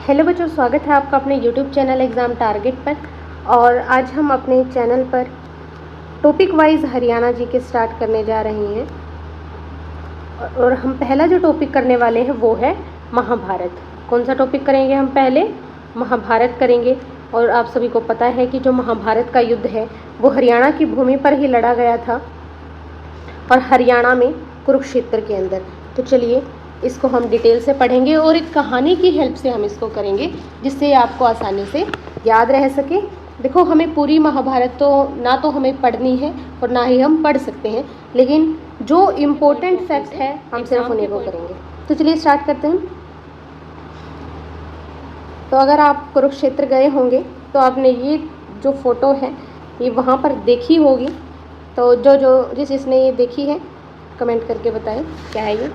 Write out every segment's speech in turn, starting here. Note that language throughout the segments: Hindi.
हेलो बच्चों, स्वागत है आपका अपने YouTube चैनल एग्ज़ाम टारगेट पर। और आज हम अपने चैनल पर टॉपिक वाइज हरियाणा जी के स्टार्ट करने जा रहे हैं। और हम पहला जो टॉपिक करने वाले हैं वो है महाभारत। कौन सा टॉपिक करेंगे हम? पहले महाभारत करेंगे। और आप सभी को पता है कि जो महाभारत का युद्ध है वो हरियाणा की भूमि पर ही लड़ा गया था, और हरियाणा में कुरुक्षेत्र के अंदर। तो चलिए इसको हम डिटेल से पढ़ेंगे और एक कहानी की हेल्प से हम इसको करेंगे, जिससे आपको आसानी से याद रह सके। देखो, हमें पूरी महाभारत तो ना तो हमें पढ़नी है और ना ही हम पढ़ सकते हैं, लेकिन जो इम्पोर्टेंट फैक्ट है हम सिर्फ उन्हीं को करेंगे। तो चलिए स्टार्ट करते हैं। तो अगर आप कुरुक्षेत्र गए होंगे तो आपने ये जो फ़ोटो है ये वहाँ पर देखी होगी। तो जिसने ये देखी है कमेंट करके बताएं क्या है ये।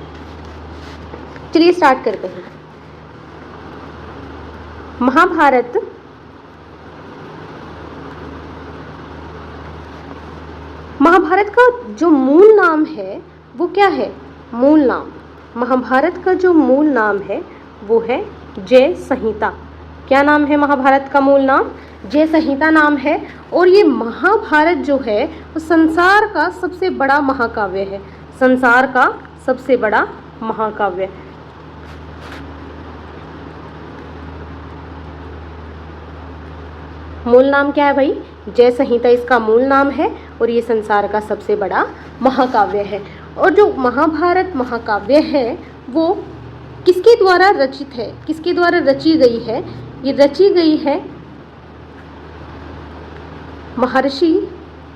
चलिए स्टार्ट करते हैं। महाभारत का जो मूल नाम है वो क्या है? मूल नाम महाभारत का जो मूल नाम है वो है जय संहिता। क्या नाम है महाभारत का मूल नाम? जय संहिता नाम है। और ये महाभारत जो है वो संसार का सबसे बड़ा महाकाव्य है। संसार का सबसे बड़ा महाकाव्य। मूल नाम क्या है भाई? जय संहिता इसका मूल नाम है, और ये संसार का सबसे बड़ा महाकाव्य है। और जो महाभारत महाकाव्य है वो किसके द्वारा रचित है? किसके द्वारा रची गई है? ये रची गई है महर्षि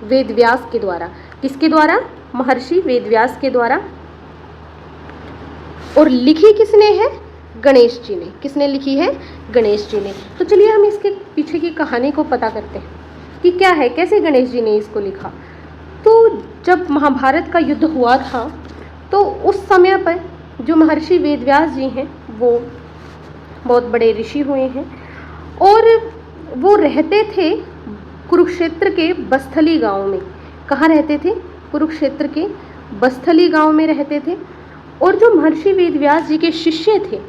वेदव्यास के द्वारा। किसके द्वारा? महर्षि वेदव्यास के द्वारा। और लिखी किसने है? गणेश जी ने। किसने लिखी है? गणेश जी ने। तो चलिए हम इसके पीछे की कहानी को पता करते हैं कि क्या है, कैसे गणेश जी ने इसको लिखा। तो जब महाभारत का युद्ध हुआ था तो उस समय पर जो महर्षि वेदव्यास जी हैं वो बहुत बड़े ऋषि हुए हैं, और वो रहते थे कुरुक्षेत्र के बस्थली गांव में। कहाँ रहते थे? कुरुक्षेत्र के बस्थली गांव में रहते थे। और जो महर्षि वेदव्यास जी के शिष्य थे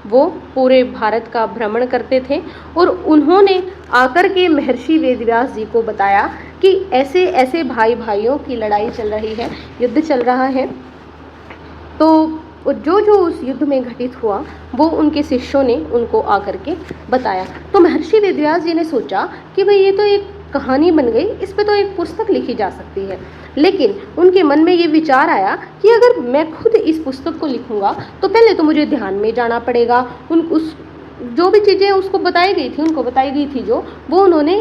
वो पूरे भारत का भ्रमण करते थे, और उन्होंने आकर के महर्षि वेदव्यास जी को बताया कि ऐसे ऐसे भाई भाइयों की लड़ाई चल रही है, युद्ध चल रहा है। तो जो उस युद्ध में घटित हुआ वो उनके शिष्यों ने उनको आकर के बताया। तो महर्षि वेदव्यास जी ने सोचा कि भाई ये तो एक कहानी बन गई, इस पे तो एक पुस्तक लिखी जा सकती है। लेकिन उनके मन में ये विचार आया कि अगर मैं खुद इस पुस्तक को लिखूंगा तो पहले तो मुझे ध्यान में जाना पड़ेगा। उस जो भी चीज़ें उसको बताई गई थी, उनको बताई गई थी जो, वो उन्होंने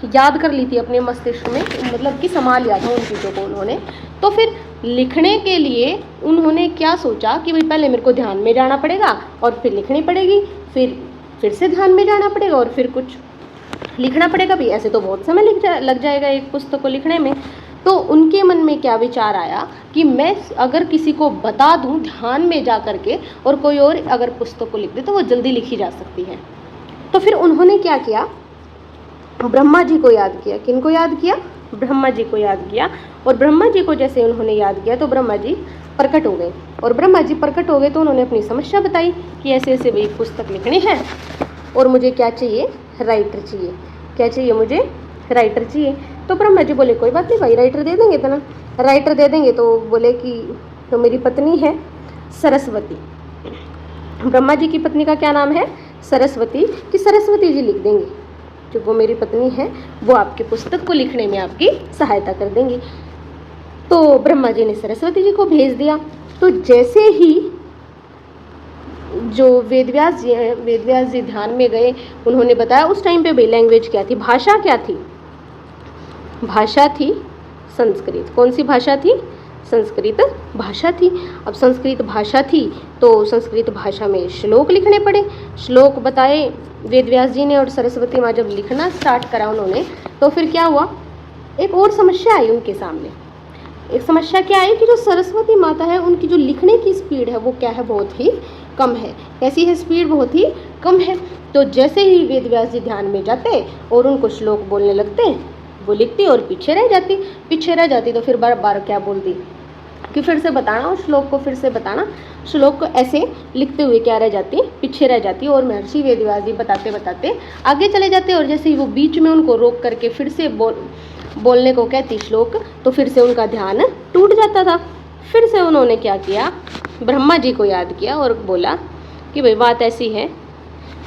याद कर ली थी अपने मस्तिष्क में, मतलब कि संभाल लिया था उन चीज़ों को उन्होंने। तो फिर लिखने के लिए उन्होंने क्या सोचा कि भाई पहले मेरे को ध्यान में जाना पड़ेगा और फिर लिखनी पड़ेगी, फिर से ध्यान में जाना पड़ेगा और फिर कुछ लिखना पड़ेगा भी। ऐसे तो बहुत समय लग जाएगा एक पुस्तक को लिखने में। तो उनके मन में क्या विचार आया कि मैं अगर किसी को बता दूं ध्यान में जा कर के, और कोई और अगर पुस्तक को लिख दे तो वो जल्दी लिखी जा सकती है। तो फिर उन्होंने क्या किया? ब्रह्मा जी को याद किया। किनको याद किया? ब्रह्मा जी को याद किया। और ब्रह्मा जी को जैसे उन्होंने याद किया तो ब्रह्मा जी प्रकट हो गए। और ब्रह्मा जी प्रकट हो गए तो उन्होंने अपनी समस्या बताई कि ऐसे ऐसे भाई पुस्तक लिखनी है, और मुझे क्या चाहिए? राइटर चाहिए। क्या चाहिए? मुझे राइटर चाहिए। तो ब्रह्मा जी बोले कोई बात नहीं भाई, राइटर दे देंगे। इतना राइटर दे देंगे। तो बोले कि तो मेरी पत्नी है सरस्वती। ब्रह्मा जी की पत्नी का क्या नाम है? सरस्वती। कि सरस्वती जी लिख देंगी, जो वो मेरी पत्नी है वो आपकी पुस्तक को लिखने में आपकी सहायता कर देंगी। तो ब्रह्मा जी ने सरस्वती जी को भेज दिया। तो जैसे ही जो वेदव्यास जी ध्यान में गए, उन्होंने बताया उस टाइम पे भाई लैंग्वेज क्या थी, भाषा क्या थी? भाषा थी संस्कृत। कौन सी भाषा थी? संस्कृत भाषा थी। अब संस्कृत भाषा थी तो संस्कृत भाषा में श्लोक लिखने पड़े। श्लोक बताए वेदव्यास जी ने, और सरस्वती माँ जब लिखना स्टार्ट करा उन्होंने, तो फिर क्या हुआ? एक और समस्या आई उनके सामने। एक समस्या क्या आई कि जो सरस्वती माता है उनकी जो लिखने की स्पीड है वो क्या है? बहुत ही कम है। कैसी है स्पीड? बहुत ही कम है। तो जैसे ही वेदव्यास जी ध्यान में जाते और उनको श्लोक बोलने लगते, वो लिखती और पीछे रह जाती तो फिर बार बार क्या बोलती? कि फिर से बताना, उस श्लोक को फिर से बताना। श्लोक को ऐसे लिखते हुए क्या रह जाती, पीछे रह जाती। और महर्षि वेदव्यास जी बताते बताते आगे चले जाते, और जैसे ही वो बीच में उनको रोक करके फिर से बोलने को कहती श्लोक, तो फिर से उनका ध्यान टूट जाता था। फिर से उन्होंने क्या किया, ब्रह्मा जी को याद किया और बोला कि भाई बात ऐसी है,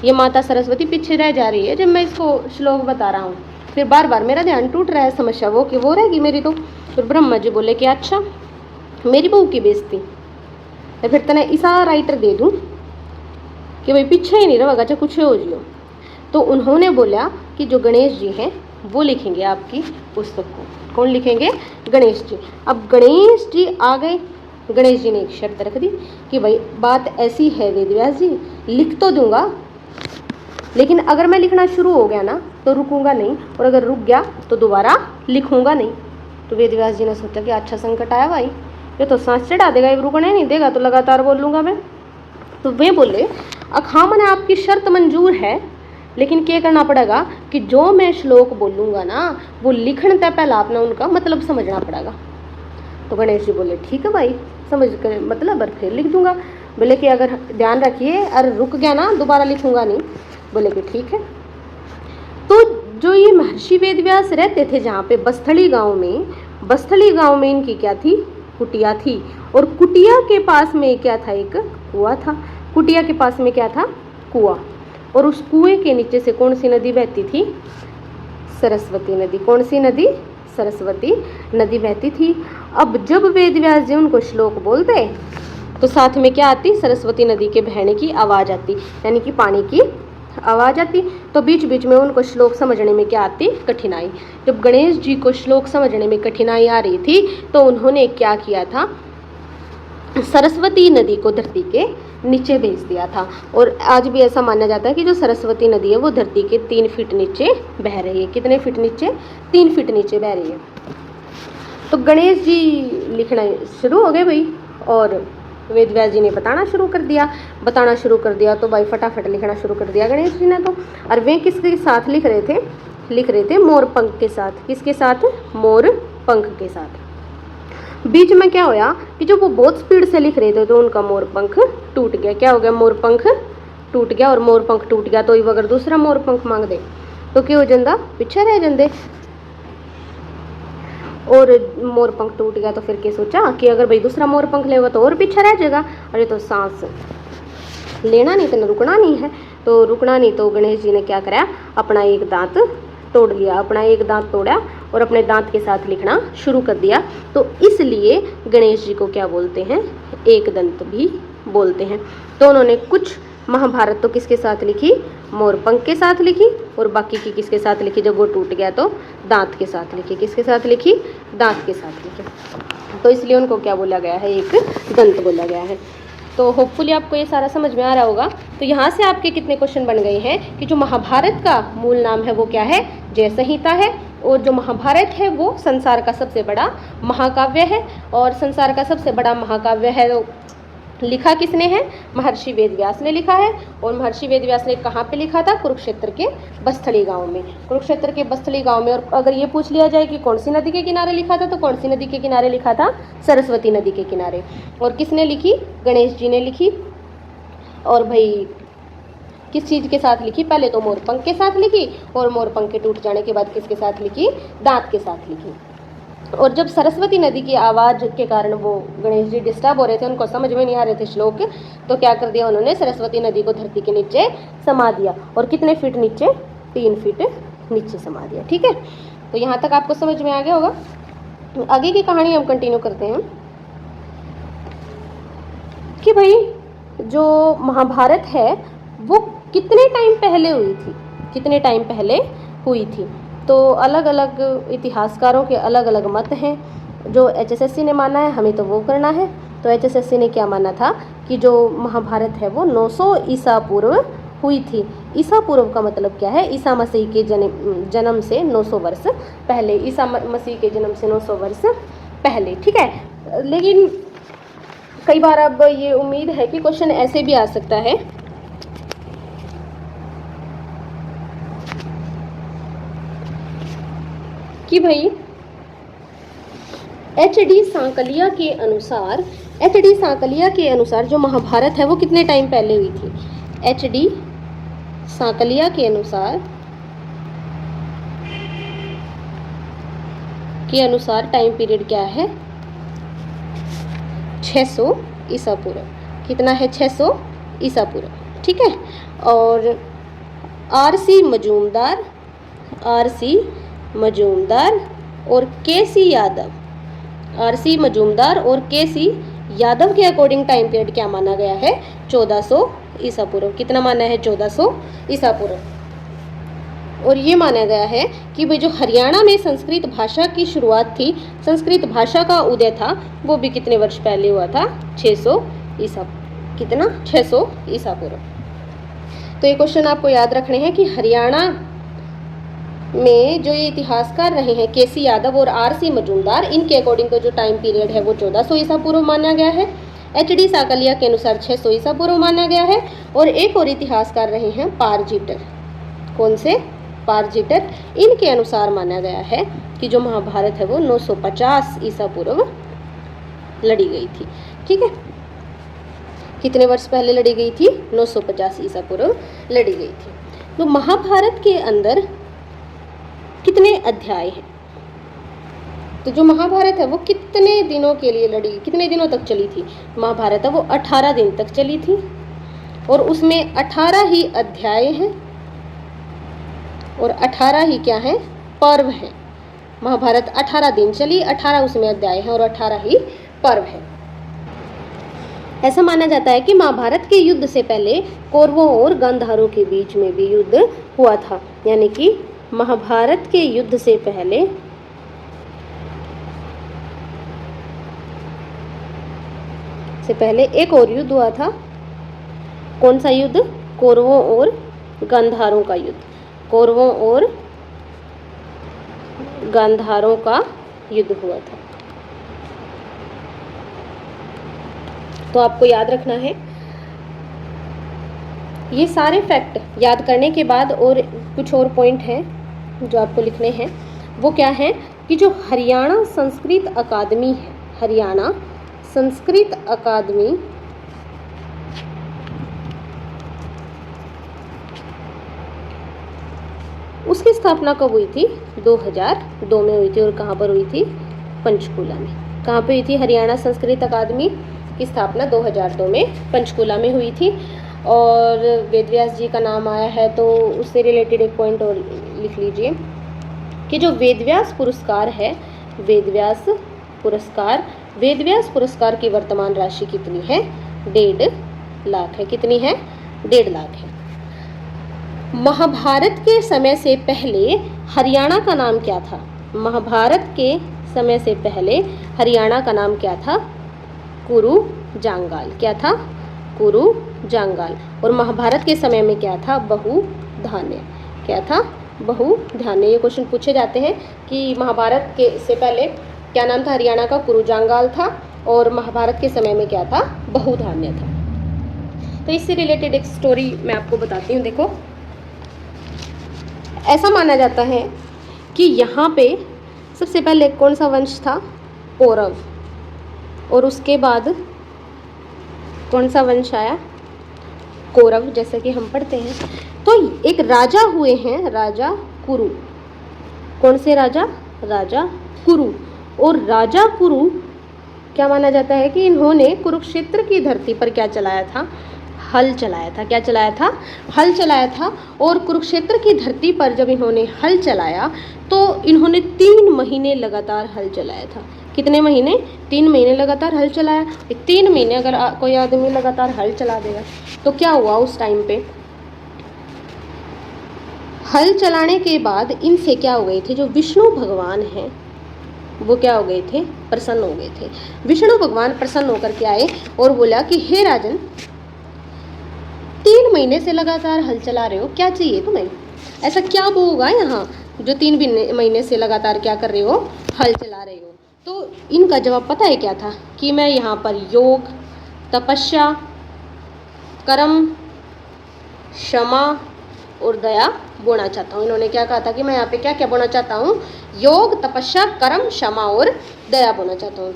ये माता सरस्वती पीछे रह जा रही है जब मैं इसको श्लोक बता रहा हूँ, फिर बार बार मेरा ध्यान टूट रहा है, समस्या वो कि वो रहेगी मेरी। तो फिर ब्रह्मा जी बोले कि अच्छा मेरी बहू की बेइज्जती तो फिर तने ऐसा राइटर दे दूँ कि भाई पीछे ही नहीं रहेगा, चाहे कुछ हो जियो। तो उन्होंने बोला कि जो गणेश जी हैं वो लिखेंगे आपकी पुस्तक को। कौन लिखेंगे? गणेश जी। अब गणेश जी आ गए। गणेश जी ने एक शर्त रख दी कि भाई बात ऐसी है वेदव्यास जी, लिख तो दूंगा लेकिन अगर मैं लिखना शुरू हो गया ना तो रुकूंगा नहीं, और अगर रुक गया तो दोबारा लिखूंगा नहीं। तो वेदव्यास जी ने सोचा कि अच्छा संकट आया भाई, ये तो सांस चढ़ा देगा, ये रुकने नहीं देगा, तो लगातार बोल लूँगा मैं। तो वे बोले हाँ मैंने आपकी शर्त मंजूर है, लेकिन क्या करना पड़ेगा कि जो मैं श्लोक बोलूँगा ना वो लिखने तक पहले आपने उनका मतलब समझना पड़ेगा। तो गणेश जी बोले ठीक है भाई, समझ कर मतलब और फिर लिख दूंगा। बोले कि अगर ध्यान रखिए अगर रुक गया ना दोबारा लिखूंगा नहीं। बोले कि ठीक है। तो जो ये महर्षि वेदव्यास रहते थे जहाँ पे बस्थली गांव में इनकी क्या थी, कुटिया थी। और कुटिया के पास में क्या था, एक कुआं था। कुटिया के पास में क्या था, कुआं। और उस कुएं के नीचे से कौन सी नदी बहती थी, सरस्वती नदी। कौन सी नदी, सरस्वती नदी बहती थी। अब जब वेदव्यास जी उनको श्लोक बोलते तो साथ में क्या आती, सरस्वती नदी के बहने की आवाज़ आती, यानी कि पानी की आवाज़ आती। तो बीच बीच में उनको श्लोक समझने में क्या आती, कठिनाई। जब गणेश जी को श्लोक समझने में कठिनाई आ रही थी तो उन्होंने क्या किया था, सरस्वती नदी को धरती के नीचे भेज दिया था। और आज भी ऐसा माना जाता है कि जो सरस्वती नदी है वो धरती के 3 फीट नीचे बह रही है। कितने फीट नीचे, 3 फीट नीचे बह रही है। तो गणेश जी लिखना शुरू हो गए भाई, और वेदव्यास जी ने बताना शुरू कर दिया। तो भाई फटाफट लिखना शुरू कर दिया गणेश जी ने। तो और वे किसके साथ लिख रहे थे मोर पंख के साथ। किसके साथ, मोर पंख के साथ। बीच में क्या होया कि जब वो बहुत स्पीड से लिख रहे थे तो उनका मोर पंख टूट गया। क्या हो गया, मोर पंख टूट गया। और मोर पंख टूट गया तो अगर दूसरा मोर पंख मांग दे तो क्या हो जाता, पीछे रह जाते। और मोर पंख टूट गया तो फिर क्या सोचा कि अगर भाई दूसरा मोर पंख लेगा तो और पीछे रह जाएगा। अरे तो सांस लेना नहीं तो रुकना नहीं है। तो रुकना नहीं तो गणेश जी ने क्या करा, अपना एक दांत तोड़ लिया। अपना एक दांत तोड़ा और अपने दांत के साथ लिखना शुरू कर दिया। तो इसलिए गणेश जी को क्या बोलते हैं, एक दंत भी बोलते हैं। तो उन्होंने कुछ महाभारत तो किसके साथ लिखी, मोर पंख के साथ लिखी, और बाकी की किसके साथ लिखी, जब वो टूट गया तो दांत के साथ लिखी। किसके साथ लिखी, दांत के साथ लिखी। तो इसलिए उनको क्या बोला गया है, एक दंत बोला गया है। तो होपफुली आपको ये सारा समझ में आ रहा होगा। तो यहाँ से आपके कितने क्वेश्चन बन गए हैं कि जो महाभारत का मूल नाम है वो क्या है, जय संहिता है। और जो महाभारत है वो संसार का सबसे बड़ा महाकाव्य है। और संसार का सबसे बड़ा महाकाव्य है तो लिखा किसने है, महर्षि वेदव्यास ने लिखा है। और महर्षि वेदव्यास ने कहाँ पे लिखा था, कुरुक्षेत्र के बस्थली गांव में। कुरुक्षेत्र के बस्थली गांव में। और अगर ये पूछ लिया जाए कि कौन सी नदी के किनारे लिखा था, तो कौन सी नदी के किनारे लिखा था, सरस्वती नदी के किनारे। और किसने लिखी, गणेश जी ने लिखी। और भाई किस चीज़ के साथ लिखी, पहले तो मोरपंख के साथ लिखी, और मोरपंख के टूट जाने के बाद किसके साथ लिखी, दांत के साथ लिखी। और जब सरस्वती नदी की आवाज़ के कारण वो गणेश जी डिस्टर्ब हो रहे थे, उनको समझ में नहीं आ रहे थे श्लोक, तो क्या कर दिया उन्होंने, सरस्वती नदी को धरती के नीचे समा दिया। और कितने फीट नीचे, 3 फीट नीचे समा दिया। ठीक है, तो यहाँ तक आपको समझ में आ गया होगा। आगे की कहानी हम कंटिन्यू करते हैं कि भाई जो महाभारत है वो कितने टाइम पहले हुई थी। तो अलग अलग इतिहासकारों के अलग अलग मत हैं। जो HSSC ने माना है हमें तो वो करना है। तो HSSC ने क्या माना था कि जो महाभारत है वो 900 ईसा पूर्व हुई थी। ईसा पूर्व का मतलब क्या है, ईसा मसीह के जन्म से 900 वर्ष पहले। ईसा मसीह के जन्म से 900 वर्ष पहले। ठीक है, लेकिन कई बार अब ये उम्मीद है कि क्वेश्चन ऐसे भी आ सकता है कि भाई एच डी सांकलिया के अनुसार, एच डी सांकलिया के अनुसार जो महाभारत है वो कितने टाइम पहले हुई थी? एच डी सांकलिया के अनुसार टाइम पीरियड क्या है? 600 ईसा पूर्व। कितना है? 600 ईसा पूर्व, ठीक है। और आर.सी. मजूमदार और के.सी. यादव, आर.सी. मजूमदार और के.सी. यादव के अकॉर्डिंग टाइम पीरियड क्या माना गया है? 1400 ईसा पूर्व। कितना माना है? 1400 ईसा पूर्व। और ये माना गया है कि भाई जो हरियाणा में संस्कृत भाषा की शुरुआत थी, संस्कृत भाषा का उदय था, वो भी कितने वर्ष पहले हुआ था? 600 ईसा। कितना? 600 ईसा पूर्व। तो ये क्वेश्चन आपको याद रखने हैं कि हरियाणा में जो ये इतिहासकार रहे हैं के.सी. यादव और आर.सी. मजूमदार, इनके अकॉर्डिंग तो जो टाइम पीरियड है वो 1400 ईसा पूर्व माना गया है। एच.डी. सांकलिया के अनुसार 600 ईसा पूर्व माना गया है। और एक और इतिहासकार रहे हैं पारजीटर। कौन से? पारजीटर। इनके अनुसार माना गया है कि जो महाभारत है वो 950 ईसा पूर्व लड़ी गई थी, ठीक है। कितने वर्ष पहले लड़ी गई थी? 950 ईसा पूर्व लड़ी गई थी। तो महाभारत के अंदर कितने अध्याय हैं? तो जो महाभारत है वो कितने दिनों के लिए लड़ी, कितने दिनों तक चली थी? महाभारत है वो 18 दिन तक चली थी। और उसमें 18 ही अध्याय हैं और 18 ही क्या हैं? पर्व हैं। महाभारत 18 दिन चली, 18 उसमें अध्याय हैं और 18 ही पर्व हैं। ऐसा माना जाता है कि महाभारत के युद्ध से पहले कौरवों और गांधारों के बीच में भी युद्ध हुआ था। यानी कि महाभारत के युद्ध से पहले एक और युद्ध हुआ था। कौन सा युद्ध? कौरवों और गांधारों का युद्ध। कौरवों और गांधारों का युद्ध हुआ था। तो आपको याद रखना है ये सारे फैक्ट। याद करने के बाद और कुछ और पॉइंट हैं जो आपको लिखने हैं। वो क्या है कि जो हरियाणा संस्कृत अकादमी है, हरियाणा संस्कृत अकादमी उसकी स्थापना कब हुई थी? 2002 में हुई थी। और कहाँ पर हुई थी? पंचकूला में। कहाँ पे हुई थी? हरियाणा संस्कृत अकादमी की स्थापना 2002 में पंचकूला में हुई थी। और वेदव्यास जी का नाम आया है तो उससे रिलेटेड एक पॉइंट और लिख लीजिए कि जो वेदव्यास पुरस्कार है, वेदव्यास पुरस्कार की वर्तमान राशि कितनी है? 1.5 लाख है। कितनी है? 1.5 लाख है। महाभारत के समय से पहले हरियाणा का नाम क्या था? महाभारत के समय से पहले हरियाणा का नाम क्या था? कुरु जांगाल। क्या था? कुरु जांगाल। और महाभारत के समय में क्या था? बहुधान्य। क्या था? बहुधान्य। ये क्वेश्चन पूछे जाते हैं कि महाभारत के से पहले क्या नाम था हरियाणा का? कुरु जांगाल था। और महाभारत के समय में क्या था? बहुधान्य था। तो इससे रिलेटेड एक स्टोरी मैं आपको बताती हूँ। देखो, ऐसा माना जाता है कि यहाँ पे सबसे पहले कौन सा वंश था? कौरव। और उसके बाद कौन सा वंश आया? कौरव, जैसे कि हम पढ़ते हैं। तो एक राजा हुए हैं, राजा कुरु। कौन से राजा? राजा कुरु। और राजा कुरु क्या माना जाता है कि इन्होंने कुरुक्षेत्र की धरती पर क्या चलाया था? हल चलाया था। क्या चलाया था? हल चलाया था। और कुरुक्षेत्र की धरती पर जब इन्होंने हल चलाया तो इन्होंने 3 महीने लगातार हल चलाया था। कितने महीने? 3 महीने लगातार हल चलाया। 3 महीने अगर कोई आदमी लगातार हल चला देगा तो क्या हुआ उस टाइम पे? हल चलाने के बाद इनसे क्या हो गए थे? जो विष्णु भगवान हैं वो क्या हो गए थे? प्रसन्न हो गए थे। विष्णु भगवान प्रसन्न होकर के आए और बोला कि हे राजन, 3 महीने से लगातार हल चला रहे हो, क्या चाहिए तुम्हें? ऐसा क्या होगा यहाँ जो 3 महीने से लगातार क्या कर रहे हो? हल चला रहे हो। तो इनका जवाब पता है क्या था? कि मैं यहाँ पर योग, तपस्या, कर्म, क्षमा और दया बोना चाहता हूँ। इन्होंने क्या कहा था कि मैं यहाँ पे क्या क्या बोना चाहता हूँ? योग, तपस्या, कर्म, क्षमा और दया बोना चाहता हूँ।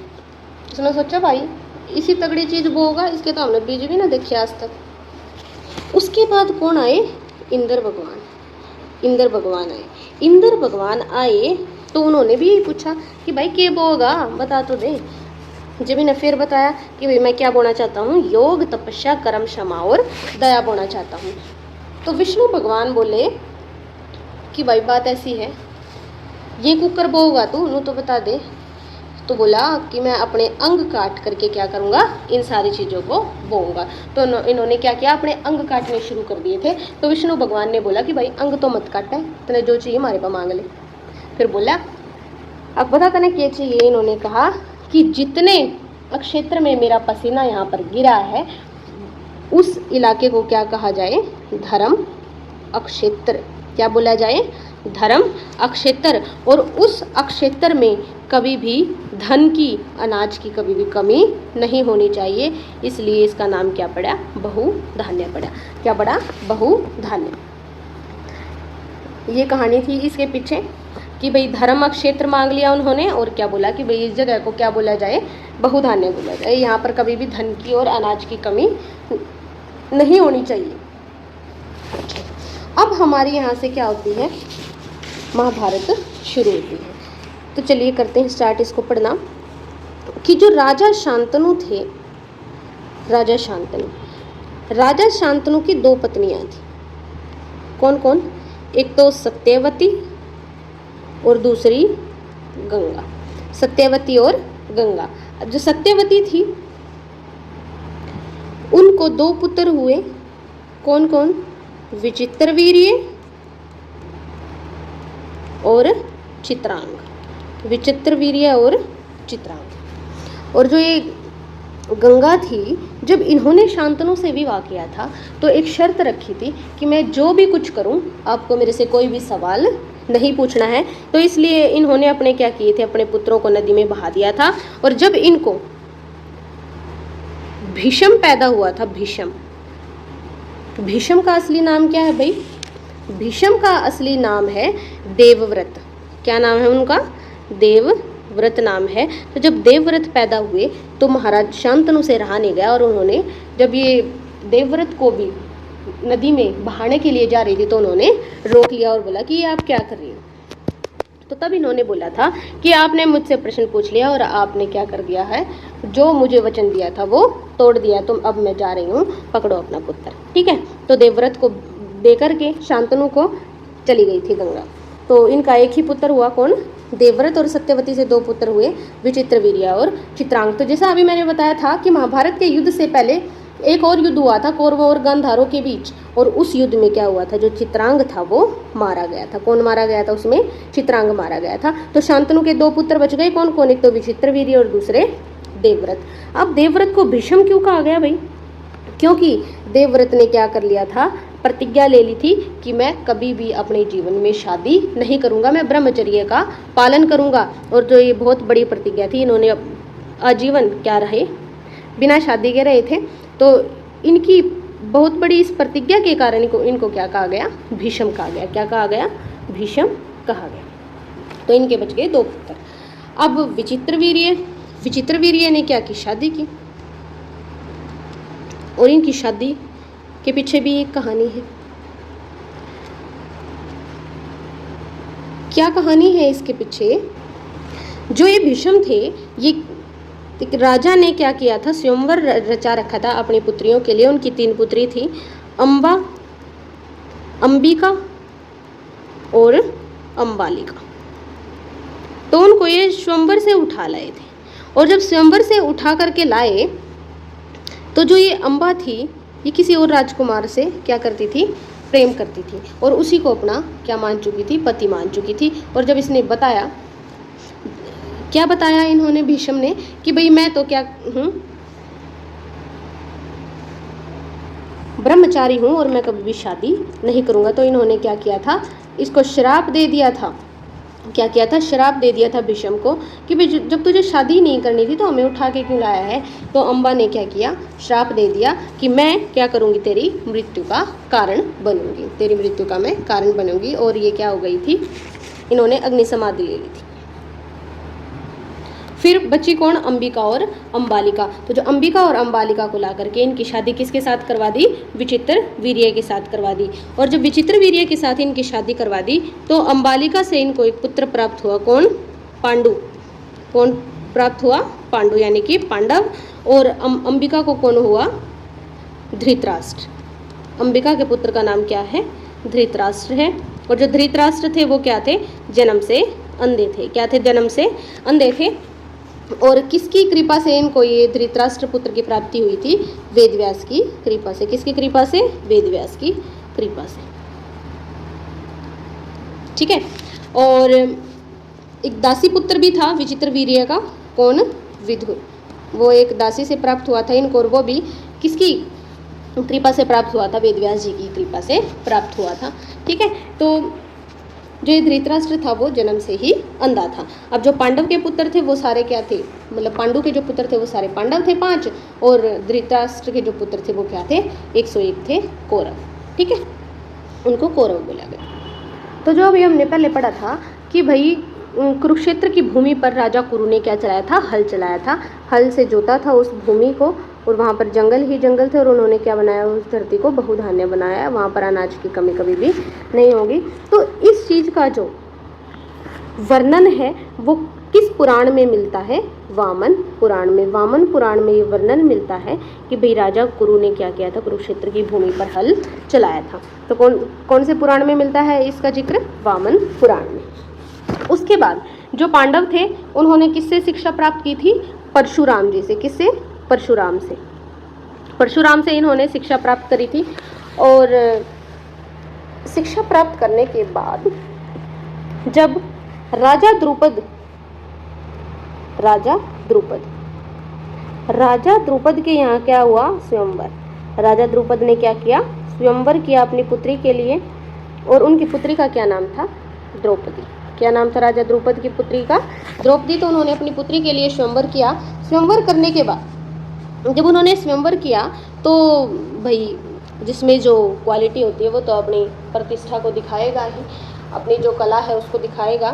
उसने सोचा भाई इसी तगड़ी चीज़ वो होगा, इसके तो हमने बीज भी ना देखे आज तक। उसके बाद कौन आए? इंद्र भगवान। इंद्र भगवान आए। इंद्र भगवान आए तो उन्होंने भी यही पूछा कि भाई क्या बोगा, बता तो दे। जब इन्हें फिर बताया कि भाई मैं क्या बोलना चाहता हूँ, योग तपस्या कर्म क्षमा और दया बोलना चाहता हूँ। तो विष्णु भगवान बोले कि भाई बात ऐसी है, ये कुकर बोगा तू नू तो बता दे। तो बोला कि मैं अपने अंग काट करके क्या करूँगा, इन सारी चीज़ों को बोऊंगा। तो इन्होंने क्या किया, अपने अंग काटने शुरू कर दिए थे। तो विष्णु भगवान ने बोला कि भाई अंग तो मत काट है, तने जो चाहिए हमारे पास मांग ले। फिर बोला अब बता तने क्या चाहिए। इन्होंने कहा कि जितने क्षेत्र में मेरा पसीना यहाँ पर गिरा है उस इलाके को क्या कहा जाए, धर्म अक्षेत्र। क्या बोला जाए, धर्म अक्षेत्र। और उस अक्षेत्र में कभी भी धन की, अनाज की कभी भी कमी नहीं होनी चाहिए। इसलिए इसका नाम क्या पड़ा, बहुधान्य पड़ा। क्या पड़ा, बहुधान्य। ये कहानी थी इसके पीछे कि भाई धर्म क्षेत्र मांग लिया उन्होंने और क्या बोला कि भाई इस जगह को क्या बोला जाए, बहुधान्य बोला जाए। यहाँ पर कभी भी धन की और अनाज की कमी नहीं होनी चाहिए। अब हमारी यहाँ से क्या होती है, महाभारत शुरू होती है। तो चलिए करते हैं स्टार्ट इसको पढ़ना। कि जो राजा शांतनु थे, राजा शांतनु की दो पत्नियां थी। कौन कौन? एक तो सत्यवती और दूसरी गंगा। सत्यवती और गंगा। अब जो सत्यवती थी उनको दो पुत्र हुए। कौन कौन? विचित्रवीर्य और चित्रांग। विचित्रवीर्य और चित्रांग। और जो ये गंगा थी, जब इन्होंने शांतनु से विवाह किया था तो एक शर्त रखी थी कि मैं जो भी कुछ करूं आपको मेरे से कोई भी सवाल नहीं पूछना है। तो इसलिए इन्होंने अपने क्या किए थे, अपने पुत्रों को नदी में बहा दिया था। और जब इनको भीष्म पैदा हुआ था, भीष्म का असली नाम क्या है भाई? भीष्म का असली नाम है देवव्रत। क्या नाम है उनका? देवव्रत नाम है। तो जब देवव्रत पैदा हुए तो महाराज शांतनु से रहा नहीं गया और उन्होंने जब ये देवव्रत को भी नदी में बहाने के लिए जा रही थी तो उन्होंने रोक लिया और बोला कि ये आप क्या कर रही हो। तो तब इन्होंने बोला था कि आपने मुझसे प्रश्न पूछ लिया और आपने क्या कर दिया है, जो मुझे वचन दिया था वो तोड़ दिया। तो अब मैं जा रही हूँ, पकड़ो अपना पुत्र। ठीक है। तो देवव्रत को दे करके शांतनु को चली गई थी गंगा। तो इनका एक ही पुत्र हुआ, कौन? देवव्रत। और सत्यवती से दो पुत्र हुए, विचित्रवीर्य और चित्रांग। तो जैसा अभी मैंने बताया था कि महाभारत के युद्ध से पहले एक और युद्ध हुआ था कौरवों और गांधारों के बीच। और उस युद्ध में क्या हुआ था, जो चित्रांग था वो मारा गया था। कौन मारा गया था उसमें? चित्रांग मारा गया था। तो शांतनु के दो पुत्र बच गए। कौन कौन? एक तो विचित्रवीर्य और दूसरे देवव्रत। अब देवव्रत को भीष्म क्यों कहा गया भाई? क्योंकि देवव्रत ने क्या कर लिया था, प्रतिज्ञा ले ली थी कि मैं कभी भी अपने जीवन में शादी नहीं करूंगा, मैं ब्रह्मचर्य का पालन करूंगा। और जो ये बहुत बड़ी प्रतिज्ञा थी, इन्होंने आजीवन क्या रहे, बिना शादी के रहे थे। तो इनकी बहुत बड़ी इस प्रतिज्ञा के कारण इनको क्या कहा गया? भीष्म कहा गया। क्या कहा गया? भीष्म कहा गया। तो इनके बच गए दो पुत्र। अब विचित्रवीर्य ने क्या की? शादी की। और इनकी शादी के पीछे भी एक कहानी है। क्या कहानी है इसके पीछे? जो ये भीष्म थे, ये राजा ने क्या किया था, स्वयंवर रचा रखा था अपनी पुत्रियों के लिए। उनकी तीन पुत्री थी, अंबिका और अंबालिका। तो उनको ये स्वयंवर से उठा लाए थे। और जब स्वयंवर से उठा करके लाए तो जो ये अंबा थी, ये किसी और राजकुमार से क्या करती थी? प्रेम करती थी। और उसी को अपना क्या मान चुकी थी? पति मान चुकी थी। और जब इसने बताया, क्या बताया इन्होंने भीष्म ने कि भाई मैं तो क्या हूँ, ब्रह्मचारी हूँ और मैं कभी भी शादी नहीं करूँगा। तो इन्होंने क्या किया था, इसको श्राप दे दिया था। क्या किया था? श्राप दे दिया था भीष्म को कि भाई जब तुझे शादी नहीं करनी थी तो हमें उठा के क्यों लाया है। तो अंबा ने क्या किया? श्राप दे दिया कि मैं क्या करूँगी, तेरी मृत्यु का कारण बनूंगी, तेरी मृत्यु का मैं कारण बनूंगी। और ये क्या हो गई थी, इन्होंने अग्नि समाधि ले ली थी। फिर बची कौन, अंबिका और अंबालिका। तो जो अंबिका और अंबालिका को ला करके इनकी शादी किसके साथ करवा दी, विचित्र वीर्य के साथ करवा दी। और जब विचित्र वीर्य के साथ इनकी शादी करवा दी तो अंबालिका से इनको एक पुत्र प्राप्त हुआ, कौन, पांडु। कौन प्राप्त हुआ, पांडु, यानी कि पांडव। और अंबिका को कौन हुआ, धृतराष्ट्र। अंबिका के पुत्र का नाम क्या है, धृतराष्ट्र है। और जो धृतराष्ट्र थे वो क्या थे, जन्म से अंधे थे। क्या थे, जन्म से अंधे थे। और किसकी कृपा से इनको ये धृतराष्ट्र पुत्र की प्राप्ति हुई थी, वेदव्यास की कृपा से। किसकी कृपा से, वेदव्यास की कृपा से। ठीक है। और एक दासी पुत्र भी था विचित्र वीर्य का, कौन, विदुर। वो एक दासी से प्राप्त हुआ था इनको, और वो भी किसकी कृपा से प्राप्त हुआ था, वेदव्यास जी की कृपा से प्राप्त हुआ था। ठीक है। तो जो ये धृतराष्ट्र था वो जन्म से ही अंधा था। अब जो पांडव के पुत्र थे वो सारे क्या थे, मतलब पांडु के जो पुत्र थे वो सारे पांडव थे 5, और धृतराष्ट्र के जो पुत्र थे वो क्या थे, 101 थे, कौरव। ठीक है, उनको कौरव बोला गया। तो जो अभी हमने पहले पढ़ा था कि भाई कुरुक्षेत्र की भूमि पर राजा कुरु ने क्या चलाया था, हल चलाया था। हल से जोता था उस भूमि को, और वहाँ पर जंगल ही जंगल थे, और उन्होंने क्या बनाया, उस धरती को बहुधान्य बनाया। वहाँ पर अनाज की कमी कभी भी नहीं होगी। तो इस चीज़ का जो वर्णन है वो किस पुराण में मिलता है, वामन पुराण में। वामन पुराण में ये वर्णन मिलता है कि भाई राजा कुरु ने क्या किया था, कुरुक्षेत्र की भूमि पर हल चलाया था। तो कौन से पुराण में मिलता है इसका जिक्र, वामन पुराण में। उसके बाद जो पांडव थे उन्होंने किससे शिक्षा प्राप्त की थी, परशुराम जी से। किससे, परशुराम से। परशुराम से इन्होंने शिक्षा प्राप्त करी थी। और शिक्षा प्राप्त करने के बाद जब राजा द्रुपद के यहाँ क्या हुआ, स्वयंवर। राजा द्रुपद ने क्या किया, स्वयंवर किया अपनी पुत्री के लिए। और उनकी पुत्री का क्या नाम था, द्रौपदी। क्या नाम था राजा द्रुपद की पुत्री का, द्रौपदी। तो उन्होंने अपनी पुत्री के लिए स्वयंवर किया। स्वयंवर करने के बाद जब उन्होंने स्वयंवर किया तो भाई जिसमें जो क्वालिटी होती है वो तो अपनी प्रतिष्ठा को दिखाएगा ही, अपनी जो कला है उसको दिखाएगा।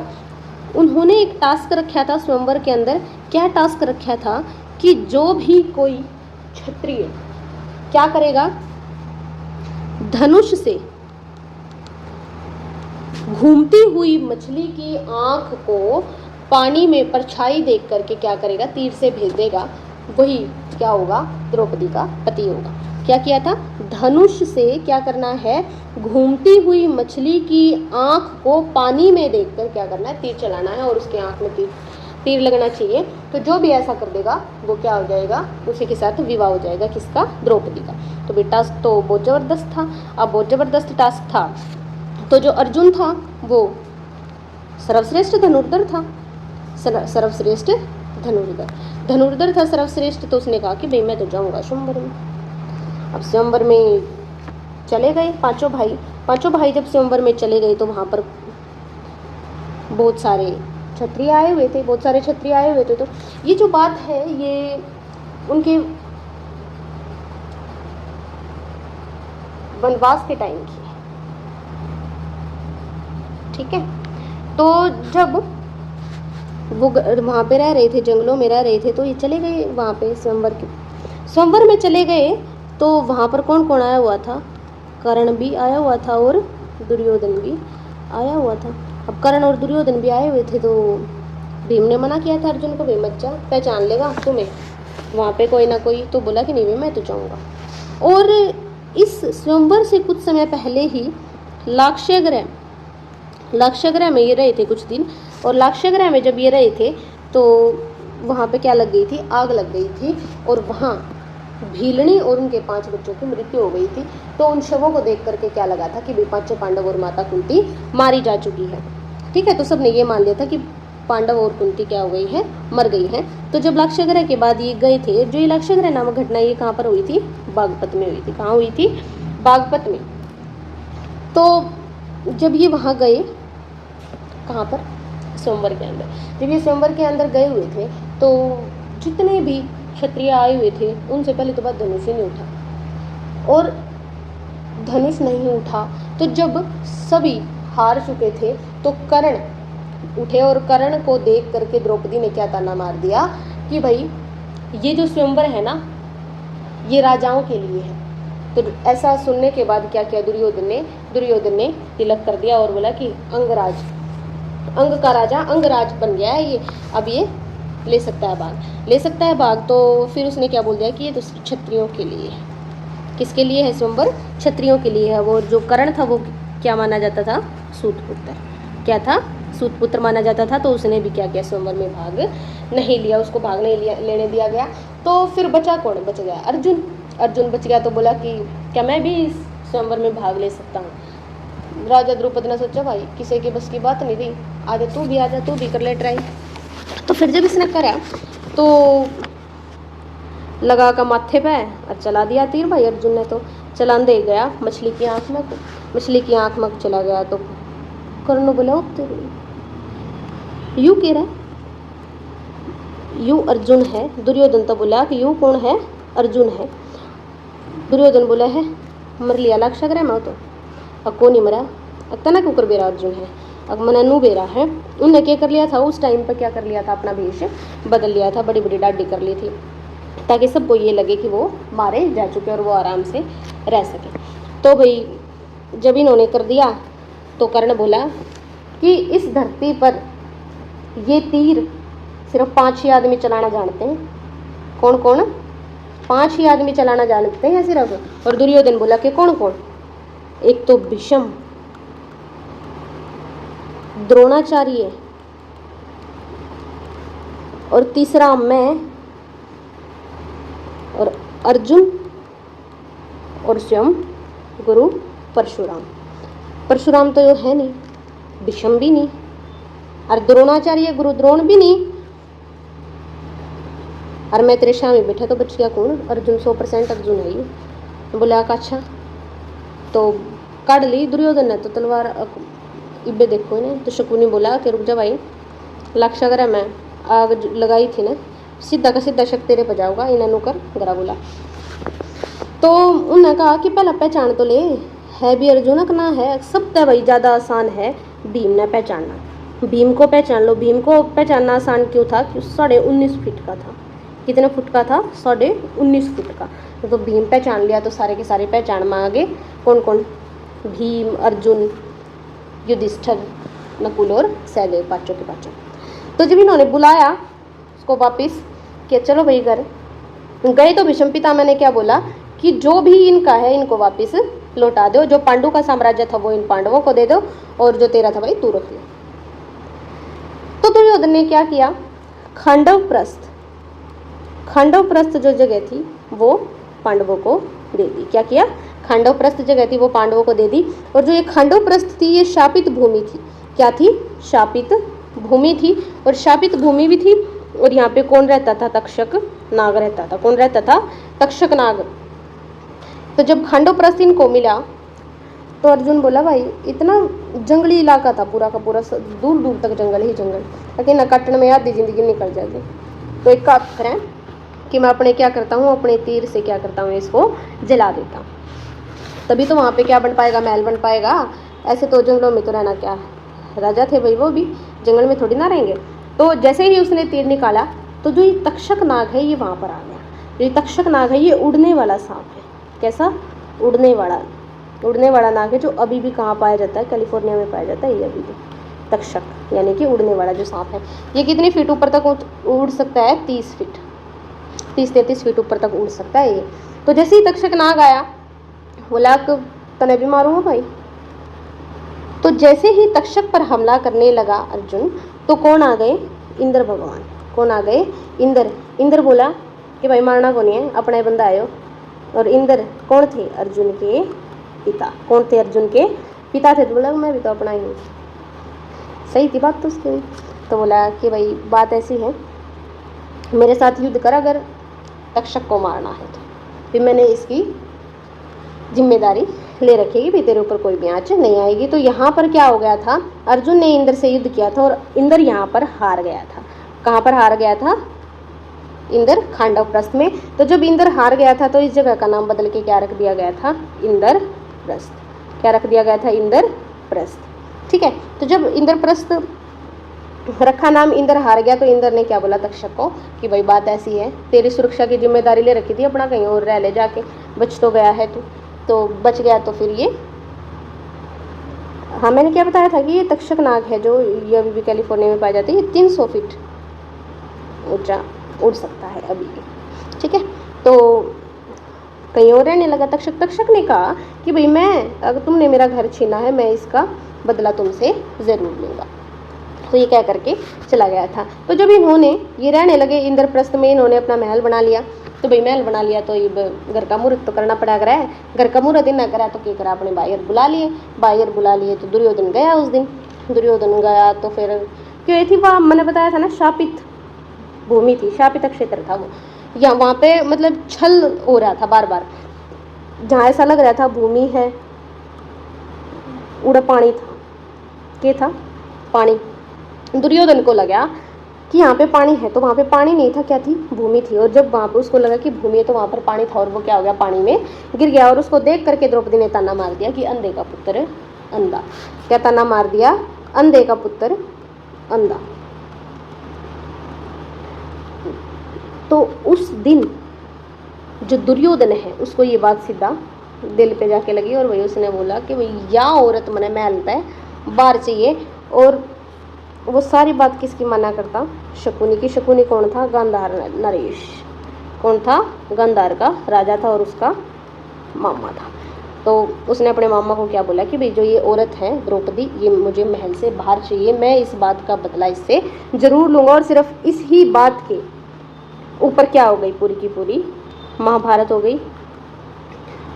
उन्होंने एक टास्क रखा था स्वयंवर के अंदर। क्या टास्क रखा था कि जो भी कोई क्षत्रिय क्या करेगा, धनुष से घूमती हुई मछली की आंख को पानी में परछाई देख करके क्या करेगा, तीर से भेज देगा, वही क्या होगा, द्रौपदी का पति होगा। क्या किया था, धनुष से क्या करना है, घूमती हुई मछली की आंख को पानी में देखकर क्या करना है, तीर चलाना है, और उसके आंख में तीर लगना चाहिए। तो जो भी ऐसा कर देगा वो क्या हो जाएगा, उसी के साथ विवाह हो जाएगा, किसका, द्रौपदी का। तो भी टास्क तो बहुत ज़बरदस्त था। अब बहुत ज़बरदस्त टास्क था तो जो अर्जुन था वो सर्वश्रेष्ठ धनुर्धर था, सर्वश्रेष्ठ धनुर्धर था, सर्वश्रेष्ठ। तो उसने कहा कि भाई मैं तो जाऊंगा स्वयंवर में। अब स्वयंवर में चले गए पांचों भाई जब स्वयंवर में चले गए तो वहाँ पर बहुत सारे क्षत्रिय आए हुए थे। तो ये जो बात है ये उनके वनवास के टाइम की है। ठीक है। तो जब वो वहाँ पे रह रहे थे, जंगलों में रह रहे थे, तो ये चले गए वहाँ पे स्वयंवर में चले गए। तो वहाँ पर कौन कौन आया हुआ था, कर्ण भी आया हुआ था और दुर्योधन भी आया हुआ था। अब कर्ण और दुर्योधन भी आए हुए थे तो भीम ने मना किया था अर्जुन को, भीम बच्चा पहचान लेगा तुम्हें वहाँ पे कोई ना कोई। तो बोला कि नहीं मैं तो जाऊँगा। और इस स्वयंवर से कुछ समय पहले ही लाक्षागृह में ये रहे थे कुछ दिन। और लाक्षागृह में जब ये रहे थे तो वहाँ पे क्या लग गई थी, आग लग गई थी, और वहाँ भीलनी और उनके 5 बच्चों की मृत्यु हो गई थी। तो उन शवों को देख करके क्या लगा था कि वे 5 पांडव और माता कुंती मारी जा चुकी है। ठीक है। तो सबने ये मान लिया था कि पांडव और कुंती क्या हो गई है, मर गई है। तो जब लाक्षागृह के बाद ये गए थे, जो ये लाक्षागृह नामक घटना ये कहाँ पर हुई थी, बागपत में हुई थी। कहाँ हुई थी, बागपत में। तो जब ये वहाँ गए, कहाँ पर, स्वयंवर के अंदर, जब ये स्वयंवर के अंदर गए हुए थे तो जितने भी क्षत्रिय आए हुए थे उनसे पहले तो बात धनुष ही नहीं उठा। और धनुष नहीं उठा तो जब सभी हार चुके थे तो कर्ण उठे और कर्ण को देख करके द्रौपदी ने क्या ताना मार दिया कि भाई ये जो स्वयंवर है ना ये राजाओं के लिए है। तो ऐसा सुनने के बाद क्या किया दुर्योधन ने तिलक कर दिया और बोला कि अंगराज, अंग का राजा अंगराज बन गया है ये, अब ये ले सकता है भाग। तो फिर उसने क्या बोल दिया कि ये तो क्षत्रियों के लिए है। किसके लिए है स्वयंवर? क्षत्रियों के लिए है। वो जो कर्ण था वो क्या माना जाता था? सूतपुत्र। क्या था? सूतपुत्र माना जाता था। तो उसने भी क्या किया? स्वयंवर में भाग नहीं लिया, उसको भाग नहीं लेने दिया गया। तो फिर बचा कौन? बच गया अर्जुन बच गया। तो बोला कि क्या मैं भी इस स्वयंवर में भाग ले सकता हूँ? राजा द्रौपदी ने सोचा भाई किसी की बस की बात नहीं थी, आजा तू भी कर ले ट्राई। तो फिर जब इसने करा तो लगा का माथे पे और चला दिया तीर भाई अर्जुन ने। तो चलान दे गया मछली की आंख में चला गया। तो कर्ण बोला यू कह रहा है, यू अर्जुन है। दुर्योधन तो बोला कि यू कौन है? अर्जुन है। दुर्योधन बोला है मर लिया लाख शगर है मैं तो अब को नहीं मरा, तना क्यों कर बेरा अर्जुन है, अब मना नू बेरा है। उनने क्या कर लिया था उस टाइम पर? क्या कर लिया था? अपना भेष बदल लिया था, बड़ी बड़ी डाडी कर ली थी ताकि सबको ये लगे कि वो मारे जा चुके और वो आराम से रह सके। तो भाई जब इन्होंने कर दिया तो कर्ण बोला कि इस धरती पर ये तीर सिर्फ 5 ही आदमी चलाना जानते हैं। कौन कौन? 5 ही आदमी चलाना जानते हैं सिर्फ। और दुर्योधन बोला कि कौन कौन? एक तो भीष्म, द्रोणाचार्य और तीसरा मैं और अर्जुन और स्वयं गुरु परशुराम तो है नहीं, भीष्म भी नहीं और द्रोणाचार्य गुरु द्रोण भी नहीं और मैं तेरे सामने बैठा तो बच गया कौन? अर्जुन। 100% अर्जुन है ये। बोला अच्छा। तो काट ली दुर्योधन ने तो तलवार। इब्बे देखो इन्हें। तो शकुनी बोला कि रुक जा भाई, लक्ष्य अगर मैं आग लगाई थी ना सीधा का सीधा शक तेरे पर जाऊंगा, इन्हें नुकर गरा बोला। तो उन्होंने कहा कि पहला पहचान तो ले, है भी अर्जुन का ना है। सब तय भाई ज़्यादा आसान है भीम ने पहचानना। भीम को पहचान लो। भीम को पहचानना आसान क्यों था? कि 19.5 फीट का था। कितने फुट का था? 19.5 फुट का। तो भीम पहचान लिया तो सारे के सारे पहचान में आगे कौन कौन? भीम, अर्जुन, युधिष्ठिर, नकुल और सहदेव, पांचों के पांचों। तो जब इन्होंने बुलाया उसको वापिस कि चलो भाई घर गए तो भीष्म पितामह ने क्या बोला कि जो भी इनका है इनको वापिस लौटा दो, जो पांडु का साम्राज्य था वो इन पांडवों को दे दो और जो तेरा था भाई तू रख ले। तो दुर्योधन ने क्या किया? खांडवप्रस्थ जो जगह थी वो पांडवों को दे दी। क्या किया? खांडवप्रस्थ जगह थी वो पांडवों को दे दी। और जो ये खांडवप्रस्थ थी ये शापित भूमि थी। क्या थी? शापित भूमि थी। और शापित भूमि भी थी। और यहाँ पे कौन रहता था? तक्षक नाग रहता था। कौन रहता था? तक्षक नाग। तो जब खांडवप्रस्थ इनको मिला तो अर्जुन बोला भाई इतना जंगली इलाका था पूरा का पूरा, दूर दूर तक जंगल ही जंगल, लेकिन न काटने में आधी जिंदगी निकल जाएगी। तो एक काम करें कि मैं अपने क्या करता हूँ, अपने तीर से क्या करता हूँ, इसको जला देता हूँ। तभी तो वहाँ पे क्या बन पाएगा? महल बन पाएगा। ऐसे तो जंगलों में तो रहना क्या, राजा थे भाई वो भी जंगल में थोड़ी ना रहेंगे। तो जैसे ही उसने तीर निकाला तो जो ये तक्षक नाग है ये वहाँ पर आ गया। ये तक्षक नाग है ये उड़ने वाला सांप है। कैसा? उड़ने वाला नाग है जो अभी भी कहाँ पाया जाता है? कैलिफोर्निया में पाया जाता है ये अभी भी। तक्षक यानी कि उड़ने वाला जो सांप है। ये कितनी फीट ऊपर तक उड़ सकता है? 30 फीट, 30-33 फीट ऊपर तक उड़ सकता है ये। तो जैसे ही तक्षक नाग आया बोला तने भी मारूंगा भाई। तो जैसे ही तक्षक पर हमला करने लगा अर्जुन तो कौन आ गए? इंद्र भगवान। कौन आ गए? इंद्र बोला कि भाई मारना कौन है, अपना बंदा आयो। और इंद्र कौन थे? अर्जुन के पिता। कौन थे? अर्जुन के पिता थे। तो बोला मैं भी तो अपना ही हूँ। सही थी बात तो उसकी। तो बोला कि भाई बात ऐसी है मेरे साथ युद्ध कर, अगर तक्षक को मारना है तो फिर मैंने इसकी जिम्मेदारी ले रखी है, भी तेरे ऊपर कोई भी आँच नहीं आएगी। तो यहाँ पर क्या हो गया था? अर्जुन ने इंद्र से युद्ध किया था और इंद्र यहाँ पर हार गया था। कहाँ पर हार गया था? इंद्र खांडवप्रस्थ में। तो जब इंद्र हार गया था तो इस जगह का नाम बदल के क्या रख दिया गया था? इंद्रप्रस्थ। क्या रख दिया गया था? इंद्रप्रस्थ। ठीक है। तो जब इंद्रप्रस्थ रखा नाम इंद्र हार गया, तो इंद्र ने क्या बोला तक्षक को कि भाई बात ऐसी है, तेरी सुरक्षा की जिम्मेदारी ले रखी थी, अपना कहीं और रह ले जाके, बच तो गया है तू, तो बच गया तो फिर ये, हाँ मैंने क्या बताया था कि ये तक्षक नाग है जो ये अभी भी कैलिफोर्निया में पाया जाता है, ये 300 फीट ऊंचा उड़ सकता है अभी भी, ठीक है। तो कहीं और रहने लगा तक्षक। तक्षक ने कहा कि भाई मैं, अगर तुमने मेरा घर छीना है, मैं इसका बदला तुमसे ज़रूर लूँगा। तो ये कह करके चला गया था। तो जब इन्होंने ये रहने लगे इंद्रप्रस्थ में, इन्होंने अपना महल बना लिया, तो भाई महल बना लिया तो ये घर का मुहूर्त तो करना पड़ा रहा है, घर का मुहूर्त दिन न करा तो क्या करा, अपने बायर बुला लिए, बायर बुला लिए तो दुर्योधन गया उस दिन, दुर्योधन गया तो फिर क्यों थी वह, मैंने बताया था ना, शापित भूमि थी, शापित क्षेत्र था वो, या वहाँ पे मतलब छल हो रहा था बार बार, जहाँ ऐसा लग रहा था भूमि है, उड़ा पानी था, क्या था, पानी। दुर्योधन को लगा कि यहाँ पे पानी है, तो वहाँ पे पानी नहीं था, क्या थी, भूमि थी। और जब वहाँ पे उसको लगा कि भूमि है तो वहाँ पर पानी था, और वो क्या हो गया, पानी में गिर गया। और उसको देख करके द्रौपदी ने ताना मार दिया कि अंधे का पुत्र अंधा, क्या ताना मार दिया, अंधे का पुत्र अंधा। तो उस दिन जो दुर्योधन है उसको ये बात सीधा दिल पे जाके लगी, और वही उसने बोला कि भाई या औरत मने महल पे बाहर चाहिए। और वो सारी बात किसकी माना करता, शकुनी की। शकुनी कौन था, गांधार नरेश, कौन था, गांधार का राजा था और उसका मामा था। तो उसने अपने मामा को क्या बोला कि भाई जो ये औरत है द्रौपदी, ये मुझे महल से बाहर चाहिए, मैं इस बात का बदला इससे ज़रूर लूँगा। और सिर्फ इस ही बात के ऊपर क्या हो गई, पूरी की पूरी महाभारत हो गई।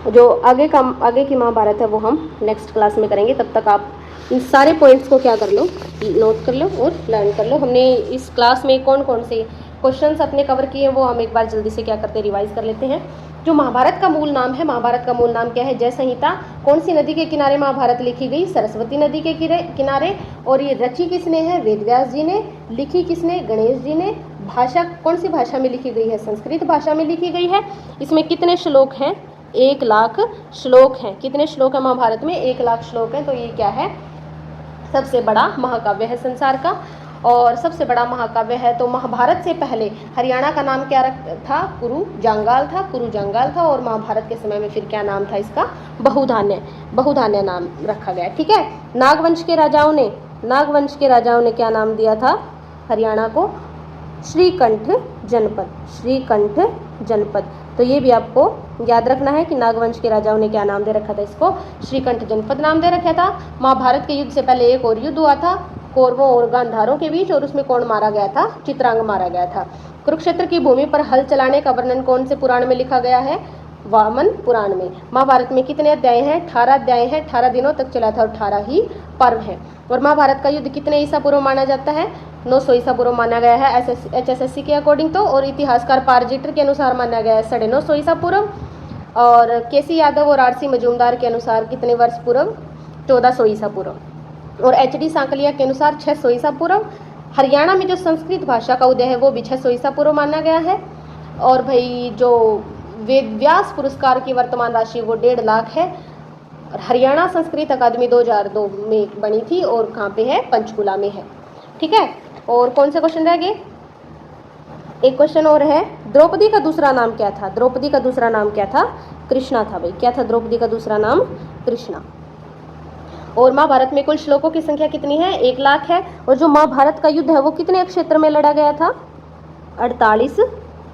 जो आगे की महाभारत है वो हम नेक्स्ट क्लास में करेंगे। तब तक आप इन सारे पॉइंट्स को क्या कर लो, नोट कर लो और लर्न कर लो। हमने इस क्लास में कौन कौन से क्वेश्चंस अपने कवर किए हैं वो हम एक बार जल्दी से क्या करते हैं, रिवाइज कर लेते हैं। जो महाभारत का मूल नाम है, महाभारत का मूल नाम क्या है, जय संहिता। कौन सी नदी के किनारे महाभारत लिखी गई, सरस्वती नदी के किनारे। और ये रची किसने है, वेदव्यास जी ने। लिखी किसने, गणेश जी ने। भाषा कौन सी भाषा में लिखी गई है, संस्कृत भाषा में लिखी गई है। इसमें कितने श्लोक हैं, 1,00,000 श्लोक हैं। कितने श्लोक हैं महाभारत में, 1,00,000 श्लोक हैं। तो ये क्या है, सबसे बड़ा महाकाव्य है संसार का, और सबसे बड़ा महाकाव्य है। तो महाभारत से पहले हरियाणा का नाम क्या था, कुरु जांगाल था, कुरु जांगाल था। और महाभारत के समय में फिर क्या नाम था इसका, बहुधान्य नाम रखा गया, ठीक है। नागवंश के राजाओं ने क्या नाम दिया था हरियाणा को, श्रीकंठ जनपद। तो ये भी आपको याद रखना है कि नागवंश के राजाओं ने क्या नाम दे रखा था इसको, श्रीकंठ जनपद नाम दे रखा था। महाभारत के युद्ध से पहले एक और युद्ध हुआ था कौरवों और गांधारों के बीच, और उसमें कौन मारा गया था, चित्रांग मारा गया था। कुरुक्षेत्र की भूमि पर हल चलाने का वर्णन कौन से पुराण में लिखा गया है, वामन पुराण में। महाभारत में कितने अध्याय हैं, 18 अध्याय हैं, 18 दिनों तक चला था और 18 ही पर्व है। और महाभारत का युद्ध कितने ईसा पूर्व माना जाता है, 900 ईसा पूर्व माना गया है HSSC के अकॉर्डिंग तो। और इतिहासकार पारजिटर के अनुसार माना गया है 950 ईसा पूर्व। और केसी यादव और RC मजूमदार के अनुसार कितने वर्ष पूर्व, 1400 ईसा पूर्व। और HD सांकलिया के अनुसार 600 ईसा पूर्व। हरियाणा में जो संस्कृत भाषा का उदय है वो भी 600 ईसा पूर्व माना गया है। और भाई जो वेदव्यास पुरस्कार की वर्तमान राशि वो 1.5 लाख है। और हरियाणा संस्कृत अकादमी 2002 में बनी थी, और कहाँ पे है, पंचकुला में है, ठीक है। और कौन से क्वेश्चन रह गए, एक क्वेश्चन और है, द्रौपदी का दूसरा नाम क्या था, द्रौपदी का दूसरा नाम क्या था, कृष्णा था भाई, क्या था द्रौपदी का दूसरा नाम, कृष्णा। और महाभारत में कुल श्लोकों की संख्या कितनी है, 1,00,000 है। और जो महाभारत का युद्ध है वो कितने क्षेत्र में लड़ा गया था, 48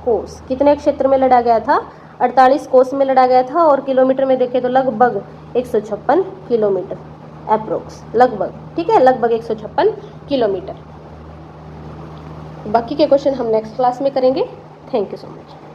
कोस। कितने क्षेत्र में लड़ा गया था, 48 कोस में लड़ा गया था। और किलोमीटर में देखें तो लगभग 156 किलोमीटर अप्रोक्स, लगभग, ठीक है, लगभग 156 किलोमीटर। बाकी के क्वेश्चन हम नेक्स्ट क्लास में करेंगे। Thank you so much.